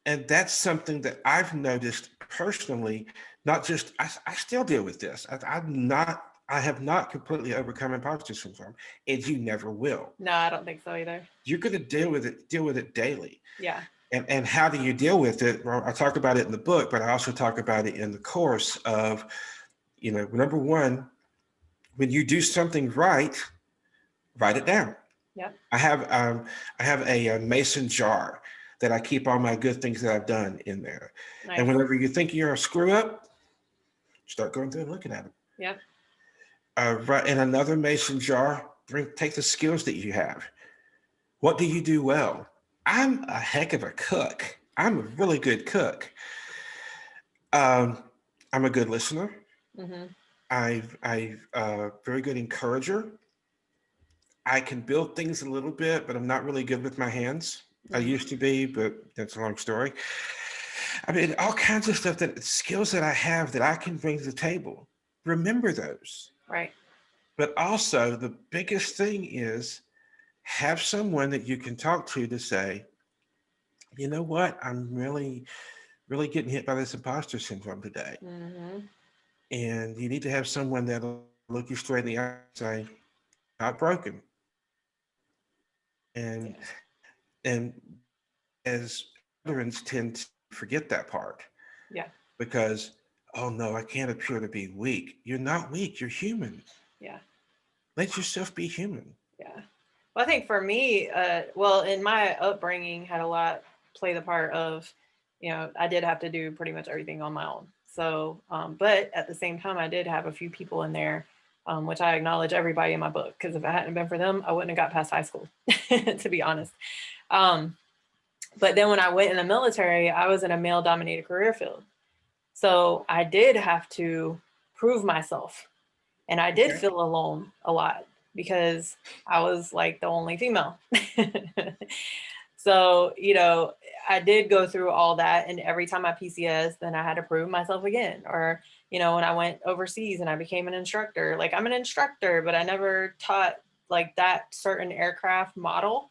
that's something that I've noticed personally, not just I still deal with this. I have not completely overcome imposter syndrome, and you never will. No, I don't think so either. You're going to deal with it daily. Yeah. And how do you deal with it? Well, I talk about it in the book, but I also talk about it in the course of, number one, when you do something right, write it down. Yep. I have a mason jar that I keep all my good things that I've done in there. Nice. And whenever you think you're a screw up, start going through and looking at them. Yep. Right in another mason jar, take the skills that you have. What do you do well? I'm a heck of a cook. I'm a really good cook. I'm a good listener. Mm-hmm. I'm a very good encourager. I can build things a little bit, but I'm not really good with my hands. Mm-hmm. I used to be, but that's a long story. I mean, all kinds of stuff skills that I have that I can bring to the table. Remember those. Right. But also the biggest thing is have someone that you can talk to say, you know what, I'm really, really getting hit by this imposter syndrome today. Mm-hmm. And you need to have someone that'll look you straight in the eye and say, not broken. And Yeah. and as veterans tend to forget that part. Yeah. Because, oh no, I can't appear to be weak. You're not weak, you're human. Yeah. Let yourself be human. Yeah. Well, I think for me, in my upbringing had a lot play the part of, you know, I did have to do pretty much everything on my own. So, but at the same time, I did have a few people in there, which I acknowledge everybody in my book, because if it hadn't been for them, I wouldn't have got past high school, to be honest. But then when I went in the military, I was in a male dominated career field. So I did have to prove myself. And I did feel alone a lot because I was like the only female. So, you know, I did go through all that. And every time I PCS, then I had to prove myself again. Or, you know, when I went overseas and I became an instructor, like I'm an instructor, but I never taught like that certain aircraft model.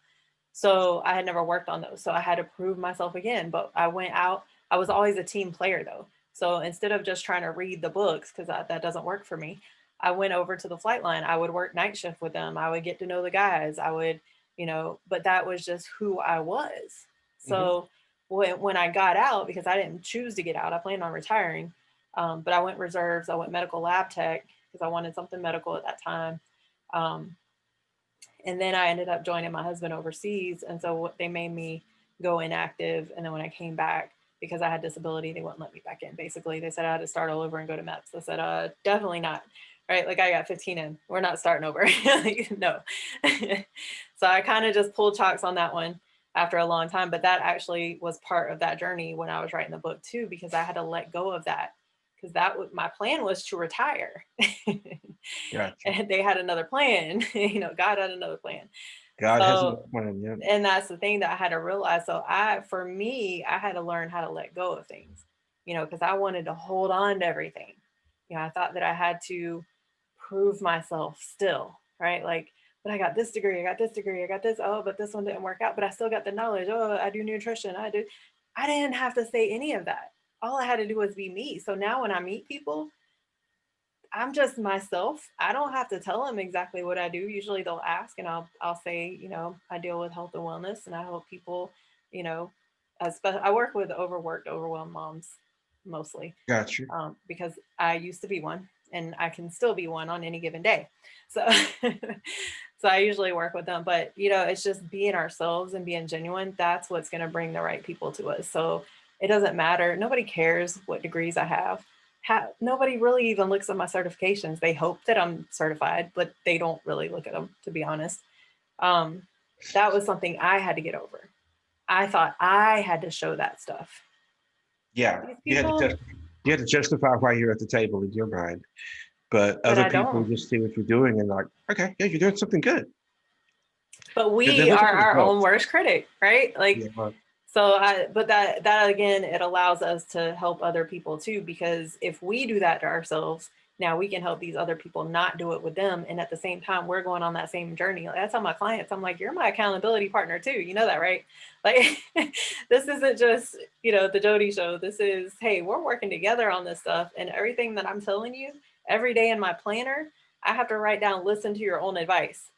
So I had never worked on those. So I had to prove myself again. But I went out, I was always a team player though. So instead of just trying to read the books, because that doesn't work for me, I went over to the flight line. I would work night shift with them. I would get to know the guys. I would, you know, but that was just who I was. So when I got out, because I didn't choose to get out, I planned on retiring. But I went reserves. I went medical lab tech because I wanted something medical at that time. And then I ended up joining my husband overseas. And so they made me go inactive. And then when I came back, because I had disability, they wouldn't let me back in. Basically, they said I had to start all over and go to MEPS. I said, definitely not. Right? Like I got 15 in. We're not starting over. No. So I kind of just pulled chalks on that one after a long time. But that actually was part of that journey when I was writing the book too, because I had to let go of that. Because my plan was to retire. Gotcha. And they had another plan. You know, God had another plan. God has a So, plan. Yeah. and that's the thing that I had to realize. So for me, I had to learn how to let go of things, because I wanted to hold on to everything. I thought that I had to prove myself still, right? Like, but I got this degree, I got this degree, I got this. Oh, but this one didn't work out, but I still got the knowledge. Oh, I do nutrition. I didn't have to say any of that. All I had to do was be me. So now when I meet people, I'm just myself. I don't have to tell them exactly what I do. Usually they'll ask and I'll say, I deal with health and wellness and I help people, you know, I work with overworked, overwhelmed moms mostly, Got you. because I used to be one and I can still be one on any given day. So, so I usually work with them, but it's just being ourselves and being genuine. That's what's going to bring the right people to us. So it doesn't matter. Nobody cares what degrees I have. Nobody really even looks at my certifications. They hope that I'm certified, but they don't really look at them, to be honest. Um, that was something I had to get over. I thought I had to show that stuff. Yeah, These you had to people, you had to justify why you're at the table in your mind, but but other I people don't. just see what you're doing and like, okay, yeah, you're doing something good. But They're we looking are for our own results. worst critic, right? Like, Yeah, but that again, it allows us to help other people too, because if we do that to ourselves, now we can help these other people not do it with them. And at the same time, we're going on that same journey. Like, I tell my clients, I'm like, you're my accountability partner too. You know that, right? Like, this isn't just, the Jody show. This is, hey, we're working together on this stuff. And everything that I'm telling you every day in my planner, I have to write down, listen to your own advice.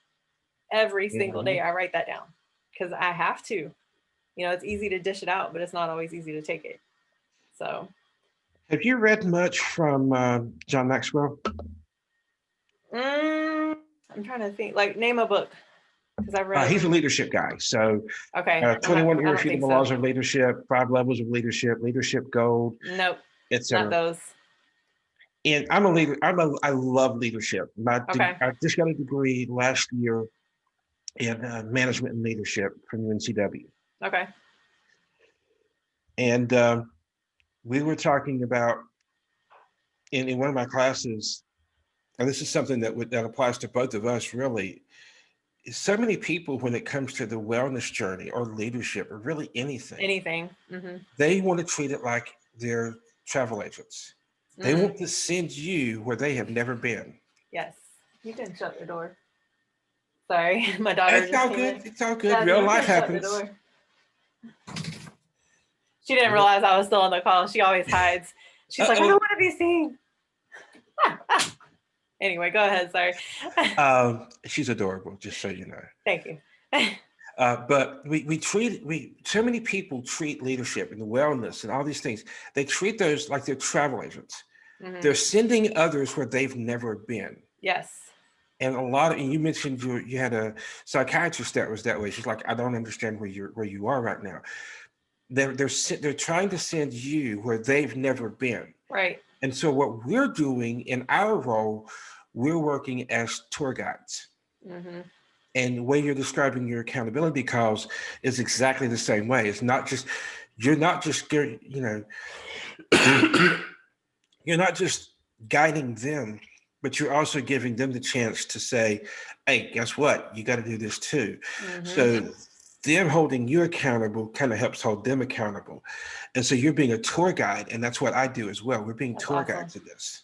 Every single yeah. day I write that down because I have to. It's easy to dish it out, but it's not always easy to take it. So, Have you read much from John Maxwell? mm, I'm trying to think. Like, name a book because I've read. He's a leadership guy. So, Okay, 21 I don't think Irrefutable so. Laws of Leadership, 5 Levels of Leadership, Leadership Gold, Nope, not etc. those. And I'm a leader. I love leadership. Okay, I just got a degree last year in management and leadership from UNCW. okay, And we were talking about in one of my classes, and this is something that applies to both of us really. So many people, when it comes to the wellness journey or leadership or really anything, anything. Mm-hmm. they want to treat it like they're travel agents. They Mm-mm. want to send you where they have never been. Yes, you can shut the door. Sorry, my daughter It's just all came good. in. It's all good. Jasmine, Real you life can shut the happens. door. She didn't realize I was still on the call. She always hides. She's like, I don't Uh-oh. want to be seen. Anyway, go ahead. Sorry. She's adorable, just so you know. Thank you. But so many people treat leadership and the wellness and all these things. They treat those like they're travel agents. Mm-hmm. They're sending others where they've never been. Yes. And and you mentioned you had a psychiatrist that was that way. She's like, I don't understand where you are right now. They're trying to send you where they've never been. Right. And so what we're doing in our role, we're working as tour guides. Mm-hmm. And the way you're describing your accountability calls is exactly the same way. It's not just you're not just you're not just guiding them, but you're also giving them the chance to say, hey, guess what? You got to do this too. Mm-hmm. So them holding you accountable kind of helps hold them accountable. And so you're being a tour guide, and that's what I do as well. We're being That's tour awesome. guides in this.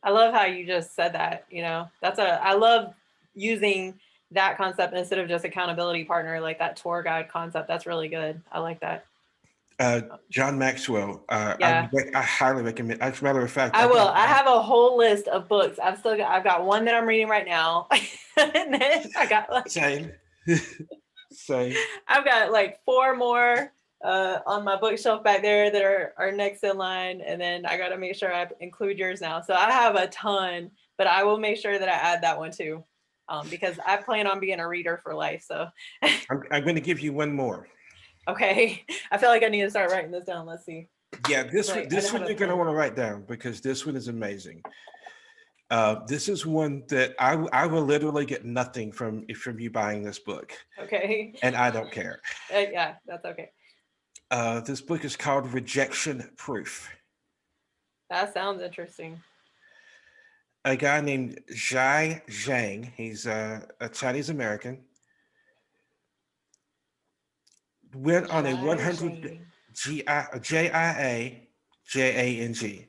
I love how you just said that. I love using that concept instead of just accountability partner, like that tour guide concept. That's really good. I like that. John Maxwell, Yeah, I highly recommend. As a matter of fact, I I've will. got I have a whole list of books. I've got one that I'm reading right now. And then I got same, same. I've got like four more on my bookshelf back there that are next in line. And then I got to make sure I include yours now. So I have a ton, but I will make sure that I add that one too, because I plan on being a reader for life. So, I'm going to give you one more. okay. I feel like I need to start writing this down. Let's see. Yeah, I this have one a you're going to pen. want to write down because this one is amazing. This is one that I will literally get nothing from you buying this book, Okay. and I don't care. Yeah, that's okay. This book is called Rejection Proof. That sounds interesting. A guy named Zhai Zhang, he's a Chinese American. went on a Jai 100 Jane. JIA JANG. J-I-A-J-A-N-G.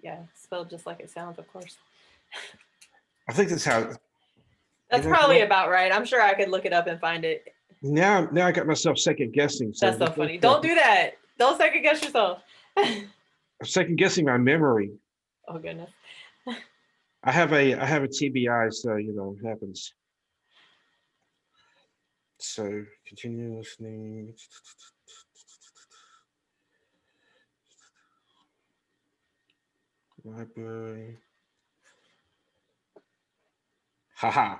Yeah, spelled just like it sounds, of course. I think that's how. You That's know probably what? about right. I'm sure I could look it up and find it. Now I got myself second guessing. So That's so funny. Don't do that. Don't second guess yourself. I'm second guessing my memory. Oh goodness. I have a TBI, so it happens. So continue listening. Library. Haha.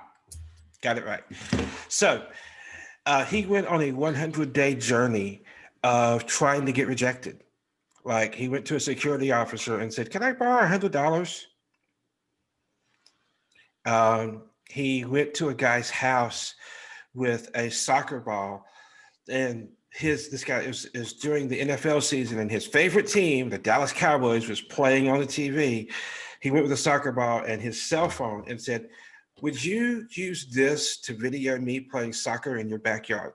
Got it right. So he went on a 100-day journey of trying to get rejected. Like he went to a security officer and said, "Can I borrow $100?" He went to a guy's house with a soccer ball, and this guy is during the NFL season, and his favorite team, the Dallas Cowboys, was playing on the TV. He went with a soccer ball and his cell phone and said, "Would you use this to video me playing soccer in your backyard?"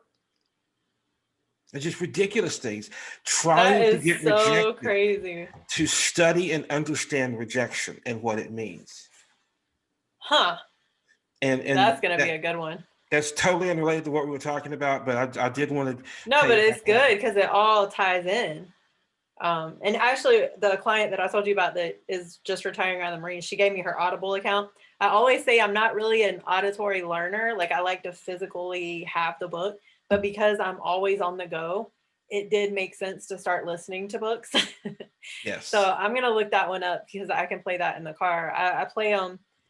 And just ridiculous things, That trying to is get so rejected, crazy. to study and understand rejection and what it means. Huh. And That's gonna be that a good one. that's totally unrelated to what we were talking about, but I did want to No, tell but you it's that. good because it all ties in. And actually, the client that I told you about that is just retiring out of the Marines, she gave me her Audible account. I always say I'm not really an auditory learner. Like I like to physically have the book, but because I'm always on the go, it did make sense to start listening to books. So Yes. I'm gonna look that one up because I can play that in the car. I play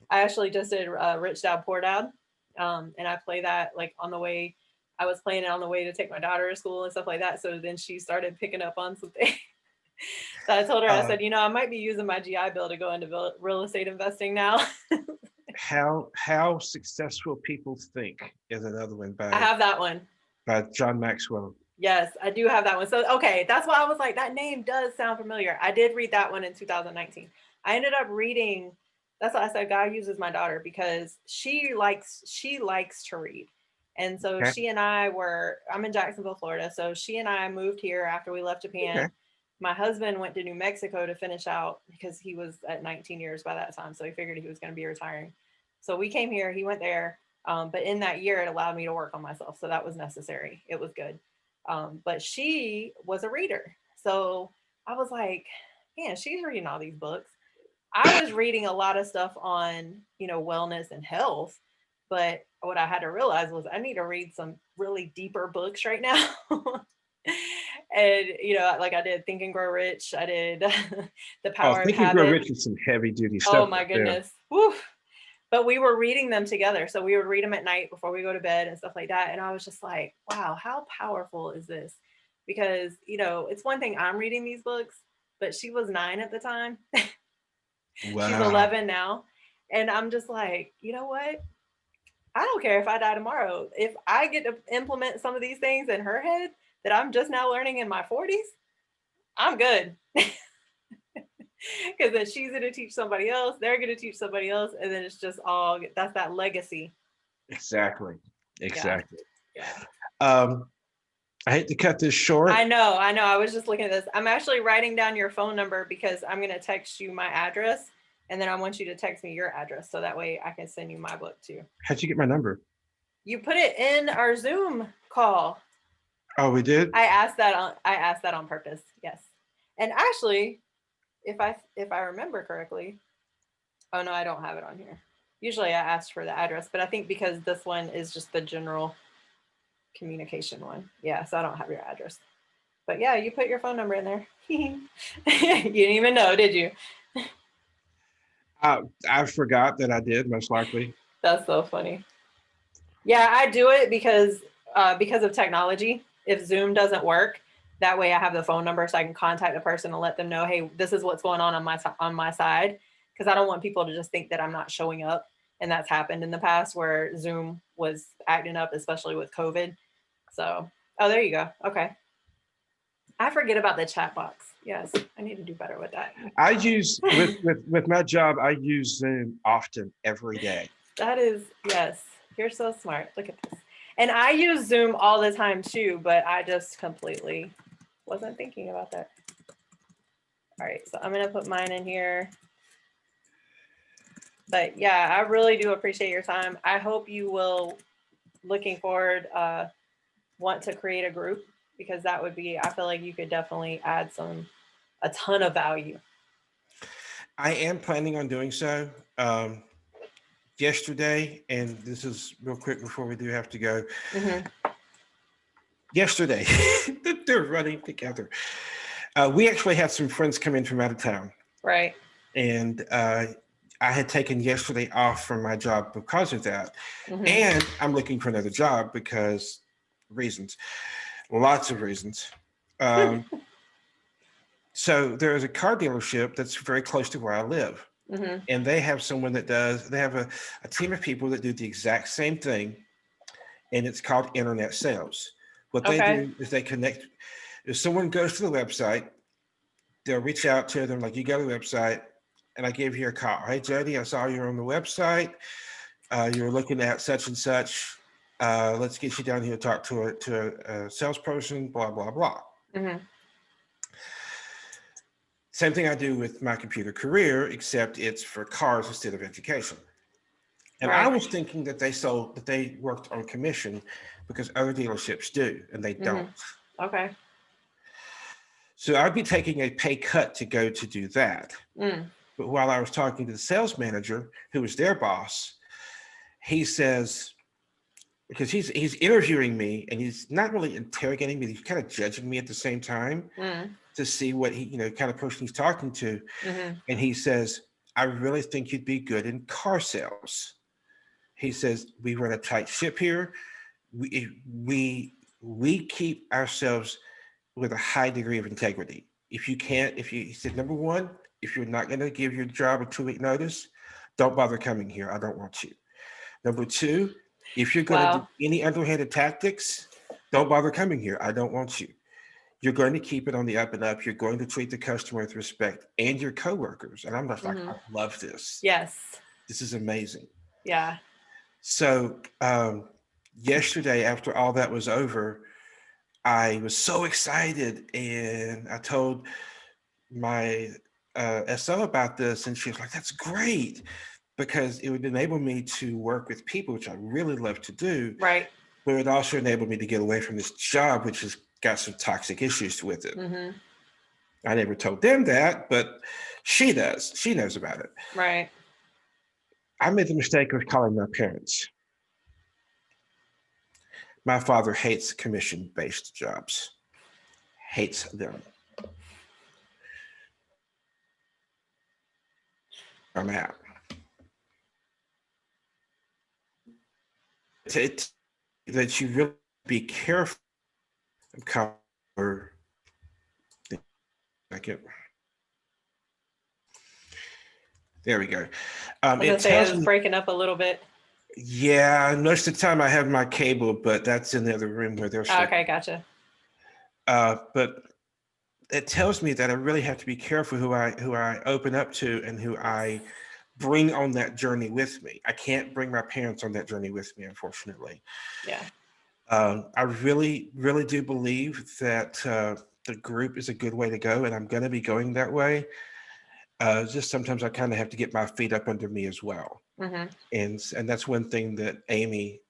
I actually just did Rich Dad Poor Dad, and I play that like on the way. I was playing it on the way to take my daughter to school and stuff like that. So then she started picking up on something. So I told her, I Uh, said, I might be using my GI Bill to go into real estate investing now. how successful people think is another one I have that one. by John Maxwell. Yes, I do have that one. So, okay, that's why I was like, that name does sound familiar. I did read that one in 2019. I ended up reading, that's why I said God uses my daughter because she likes to read. And so Okay. I'm in Jacksonville, Florida. So she and I moved here after we left Okay. Japan. My husband went to New Mexico to finish out because he was at 19 years by that time. So he figured he was going to be retiring. So we came here, he went there. But in that year, it allowed me to work on myself. So that was necessary. It was good. But she was a reader. So I was like, man, she's reading all these books. I was reading a lot of stuff on, wellness and health. But what I had to realize was I need to read some really deeper books right now. And, like I did Think and Grow Rich, I did The Oh, Power of Think and Grow Habit. Rich is some heavy duty Oh stuff my right there. goodness. Woo. But we were reading them together. So we would read them at night before we go to bed and stuff like that. And I was just like, wow, how powerful is this? Because, it's one thing I'm reading these books, but she was 9 at the time. She's Wow. 11 now. And I'm just like, you know what? I don't care if I die tomorrow. If I get to implement some of these things in her head that I'm just now learning in my 40s, I'm good. Because then she's going to teach somebody else, they're going to teach somebody else, and then it's just that's that legacy. Exactly. Yeah. Exactly. Yeah. Um, I hate to cut this short. I know. I was just looking at this. I'm actually writing down your phone number because I'm going to text you my address, and then I want you to text me your address so that way I can send you my book too. How'd you get my number? You put it in our Zoom call. Oh, we did? I asked that on purpose. Yes. And actually, if I remember correctly, oh no, I don't have it on here. Usually I asked for the address, but I think because this one is just the general communication one. Yeah, so I don't have your address. But yeah, you put your phone number in there. You didn't even know, did you? I forgot that I did, most likely. That's so funny. Yeah, I do it because of technology. If Zoom doesn't work, that way I have the phone number so I can contact the person and let them know, hey, this is what's going on my side. Because I don't want people to just think that I'm not showing up. And that's happened in the past where Zoom was acting up, especially with COVID. So, oh, there you go. Okay. I forget about the chat box. Yes, I need to do better with that. I use with my job, I use Zoom often every day. That is, yes, you're so smart. Look at this. And I use Zoom all the time too, but I just completely wasn't thinking about that. All right, so I'm gonna put mine in here. But yeah, I really do appreciate your time. I hope you will, looking forward, want to create a group, because that would be, I feel like you could definitely add a ton of value. I am planning on doing so. Yesterday, and this is real quick before we do have to go. Mm-hmm. Yesterday, they're running together. We actually had some friends come in from out of town. Right. And I had taken yesterday off from my job because of that. Mm-hmm. And I'm looking for another job because reasons, lots of reasons. So there is a car dealership that's very close to where I live. Mm-hmm. And they have someone they have a team of people that do the exact same thing. And it's called internet sales. What they do is they connect. If someone goes to the website, they'll reach out to them like, you got a website, and I gave you a call. Hey, Jody, I saw you're on the website. You're looking at such and such. Let's get you down here to talk to a salesperson, blah, blah, blah. Mm-hmm. Same thing I do with my computer career, except it's for cars instead of education. And I was thinking that they worked on commission because other dealerships do, and they don't. Okay. So I'd be taking a pay cut to go to do that. But while I was talking to the sales manager, who was their boss, he says, because he's interviewing me and he's not really interrogating me, he's kind of judging me at the same time to see what he, kind of person he's talking to. And he says, I really think you'd be good in car sales. He says, we run a tight ship here. We keep ourselves with a high degree of integrity. He said, number one, if you're not going to give your job a 2-week notice, don't bother coming here. I don't want you. Number two, if you're going to do any underhanded tactics, don't bother coming here. I don't want you. You're going to keep it on the up and up. You're going to treat the customer with respect and your coworkers. And I'm just like, I love this. Yes. This is amazing. Yeah. So yesterday, after all that was over, I was so excited, and I told my SO about this, and she was like, that's great, because it would enable me to work with people, which I really love to do. Right. But it also enabled me to get away from this job, which has got some toxic issues with it. I never told them that, but she does. She knows about it. Right. I made the mistake of calling my parents. My father hates commission-based jobs. Hates them. I'm at. That you really be careful of cover. There we go. I was gonna say it was breaking up a little bit. Yeah, most of the time I have my cable, but that's in the other room where they're. Okay, gotcha. But it tells me that I really have to be careful who I open up to and who I bring on that journey with me. I can't bring my parents on that journey with me, unfortunately. Yeah. I really, really do believe that the group is a good way to go, and I'm going to be going that way. Just sometimes I kind of have to get my feet up under me as well. And that's one thing that Amy,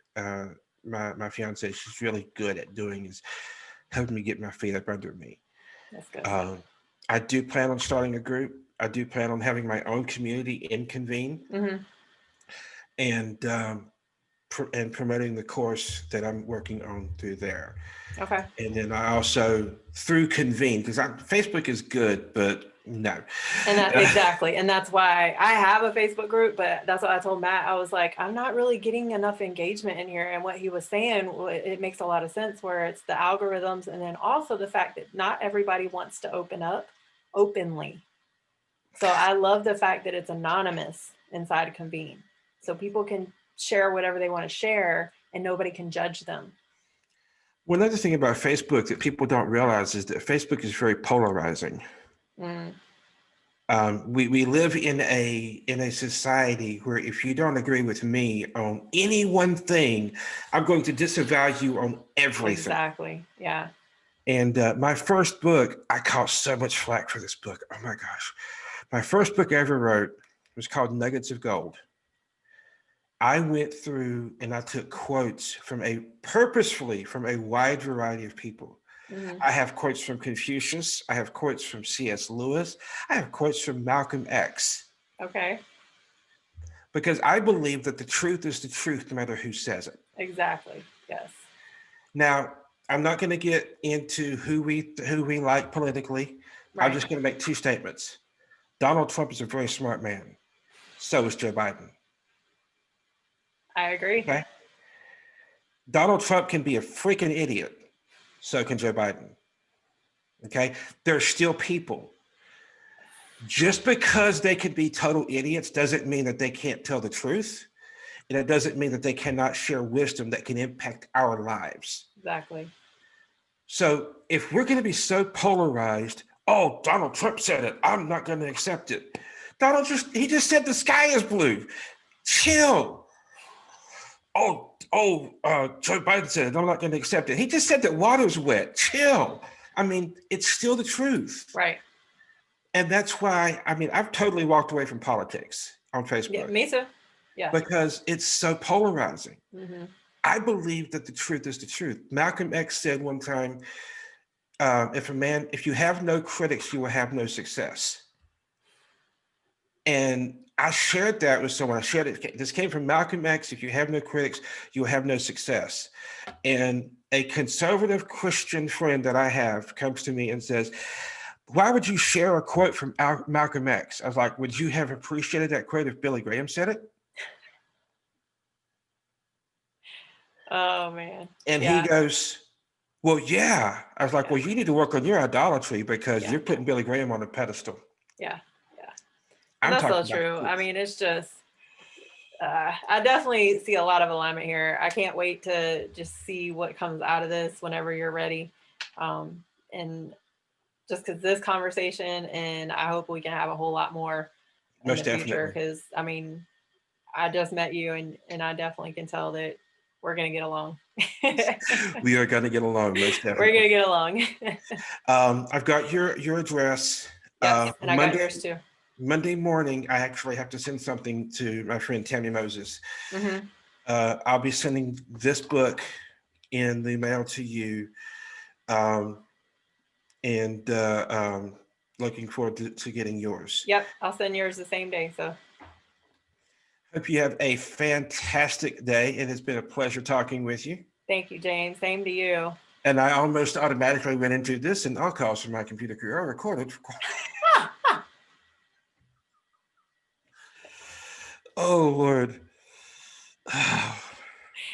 my fiance, she's really good at doing, is helping me get my feet up under me. That's good. I do plan on starting a group. I do plan on having my own community in Convene, and promoting the course that I'm working on through there. Okay. And then I also, through Convene, because Facebook is good, but no. And that's exactly. And that's why I have a Facebook group, but that's what I told Matt. I was like, I'm not really getting enough engagement in here. And what he was saying, it makes a lot of sense, where it's the algorithms, and then also the fact that not everybody wants to open up openly. So I love the fact that it's anonymous inside Convene. So people can share whatever they want to share and nobody can judge them. One other thing about Facebook that people don't realize is that Facebook is very polarizing. We live in a society where if you don't agree with me on any one thing, I'm going to disavow you on everything. Exactly. Yeah. And my first book, I caught so much flack for this book. Oh my gosh. My first book I ever wrote was called Nuggets of Gold. I went through and I took quotes purposefully from a wide variety of people. Mm-hmm. I have quotes from Confucius. I have quotes from C.S. Lewis. I have quotes from Malcolm X. Okay. Because I believe that the truth is the truth no matter who says it. Exactly. Yes. Now, I'm not going to get into who we like politically. I'm Right. just going to make two statements. Donald Trump is a very smart man. So is Joe Biden. I agree. Okay. Donald Trump can be a freaking idiot. So can Joe Biden. Okay. There's still people. Just because they could be total idiots doesn't mean that they can't tell the truth. And it doesn't mean that they cannot share wisdom that can impact our lives. Exactly. So if we're going to be so polarized, oh, Donald Trump said it, I'm not going to accept it. He just said the sky is blue. Chill. Joe Biden said it, I'm not going to accept it. He just said that water's wet. Chill. I mean, it's still the truth. Right. And that's why, I've totally walked away from politics on Facebook. Yeah, me too. Yeah. Because it's so polarizing. Mm-hmm. I believe that the truth is the truth. Malcolm X said one time, if you have no critics, you will have no success. And I shared that with someone. I shared it. This came from Malcolm X. If you have no critics, you will have no success. And a conservative Christian friend that I have comes to me and says, why would you share a quote from Malcolm X? I was like, would you have appreciated that quote if Billy Graham said it? Oh, man. And he goes, well, yeah. I was like, well, you need to work on your idolatry because you're putting Billy Graham on a pedestal. Yeah. Yeah. And that's so true. I mean, it's just, I definitely see a lot of alignment here. I can't wait to just see what comes out of this whenever you're ready. And just because this conversation, and I hope we can have a whole lot more in the future. Because I just met you, and I definitely can tell that we're gonna get along. We are gonna get along, most definitely. We're gonna get along. I've got your address. Yes, and I got yours too. Monday morning, I actually have to send something to my friend Tammy Moses. Mm-hmm. I'll be sending this book in the mail to you. And looking forward to getting yours. Yep, I'll send yours the same day. So hope you have a fantastic day. It has been a pleasure talking with you. Thank you, James. Same to you. And I almost automatically went into this, and all calls from my computer career are recorded. Oh, Lord.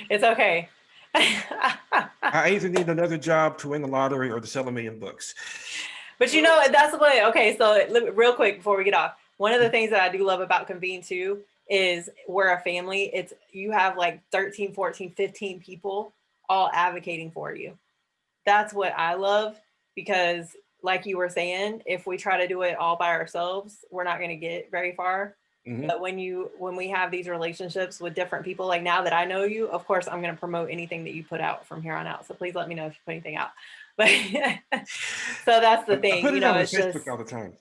It's okay. I either need another job to win the lottery or to sell 1 million books. But that's the way. Okay, so real quick before we get off, one of the things that I do love about Convene too is we're a family. You have like 13, 14, 15 people all advocating for you. That's what I love, because like you were saying, if we try to do it all by ourselves, we're not going to get very far. Mm-hmm. But when we have these relationships with different people, like now that I know you, of course, I'm going to promote anything that you put out from here on out. So please let me know if you put anything out. But so that's the thing, I put it on it's Facebook just all the time.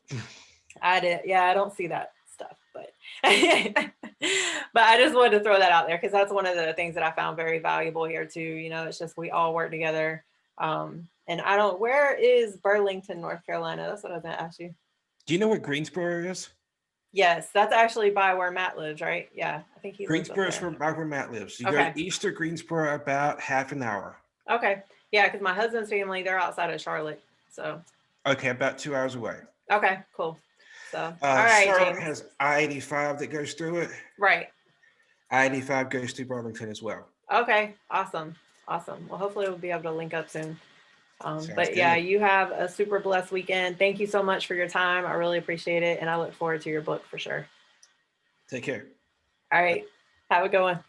I don't see that stuff, but but I just wanted to throw that out there because that's one of the things that I found very valuable here too. It's just we all work together. And where is Burlington, North Carolina? That's what I was going to ask you. Do you know what Greensboro is? Yes, that's actually by where Matt lives, right? Yeah, I think he lives Greensboro is by where Matt lives. You go east of Greensboro about half an hour. Okay. Yeah, because my husband's family, they're outside of Charlotte. So. Okay, about 2 hours away. Okay, cool. So, all right, Charlotte James. has I-85 that goes through it. Right. I-85 goes through Burlington as well. Okay, awesome. Well, hopefully we'll be able to link up soon. But yeah, you have a super blessed weekend. Thank you so much for your time. I really appreciate it. And I look forward to your book for sure. Take care. All right. Have a good one.